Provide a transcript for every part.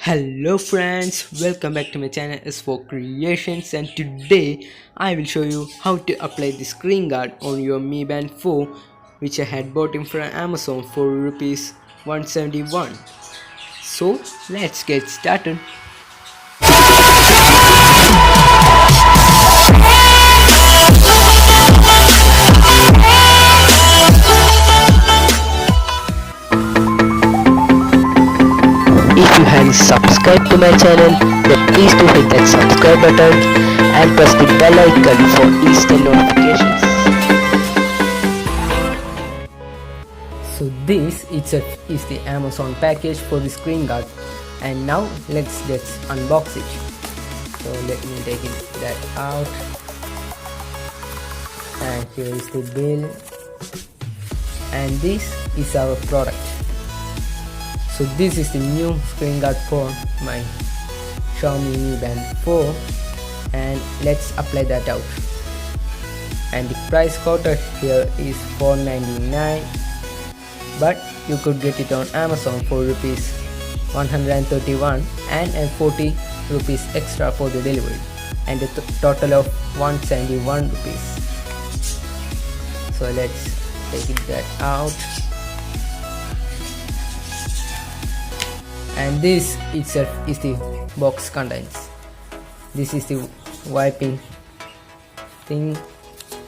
Hello friends, welcome back to my channel S for Creations, and today I will show you how to apply the screen guard on your Mi Band 4, which I had bought in from Amazon for rupees 171. So let's get started. If you haven't subscribed to my channel, then please do hit that subscribe button and press the bell icon for instant notifications. So this itself is the Amazon package for the screen guard, and now let's unbox it. So let me take that out, and here is the bill, and this is our product. So this is the new screen guard for my Xiaomi Mi Band 4, and let's apply that out. And the price quoted here is $499, but you could get it on Amazon for rupees 131 and 40 rupees extra for the delivery, and a total of 171 rupees. So let's take that out. And this itself is the box contents. This is the wiping thing,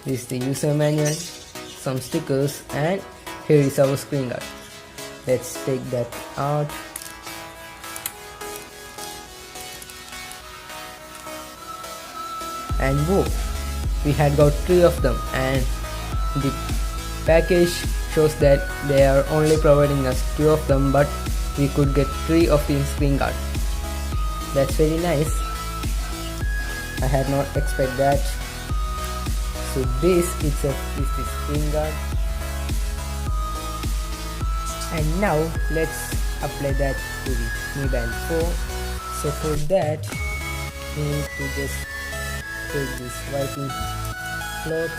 this is the user manual, some stickers, and here is our screen guard. Let's take that out. And whoa, we had got 3 of them, and the package shows that they are only providing us 2 of them, but we could get 3 of the screen guard. That's very nice. I had not expected that. So this itself is the screen guard, and now let's apply that to the Mi Band 4. So for that we need to just take this wiping cloth,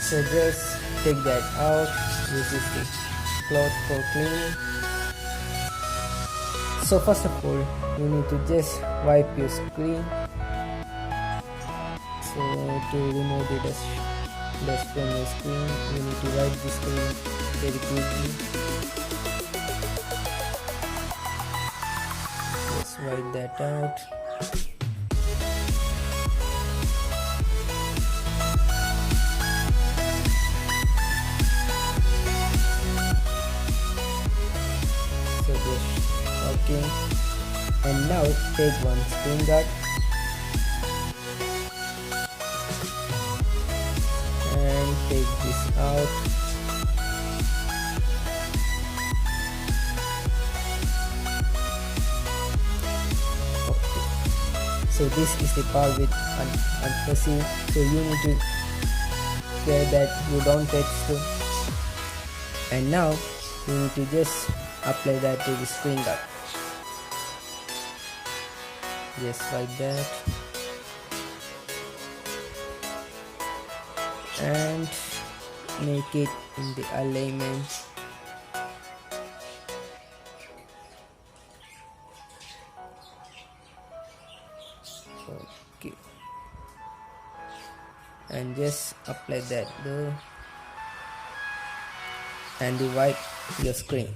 so just take that out. This is the cloth for cleaning. So first of all, you need to just wipe your screen. So to remove the dust from your screen, you need to wipe the screen very quickly. Just wipe that out. So just okay, and now take one screen guard and take this out. Okay, so this is the part with unpressing, so you need to care that you don't touch the, and now you need to just apply that to the screen guard. Just like that, and make it in the alignment. Okay, and just apply that there, and wipe your screen.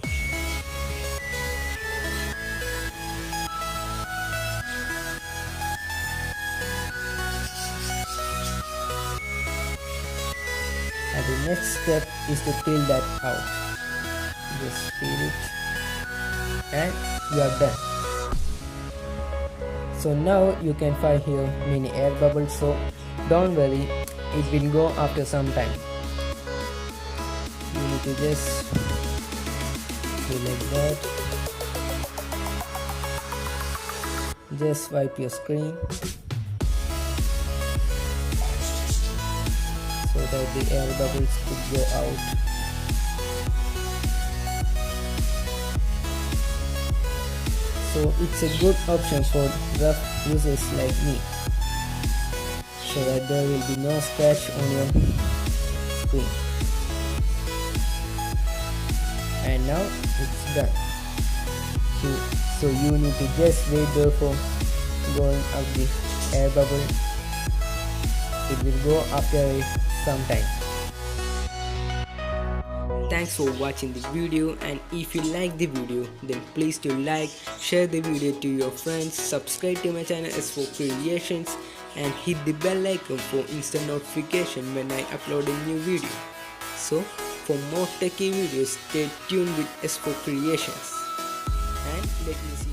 And the next step is to peel that out. Just peel it, and you are done. So now you can find here mini air bubbles, so don't worry, it will go after some time. You need to just do like that. Just wipe your screen so that the air bubbles could go out. So it's a good option for rough users like me, so that there will be no scratch on your screen. and now it's done. So you need to just wait there for going up the air bubble. It will go after some time. Thanks for watching the video, and if you like the video then please do like, share the video to your friends, subscribe to my channel as for creations, and hit the bell icon for instant notification when I upload a new video. So for more techie videos stay tuned with S4 Creations, and let me see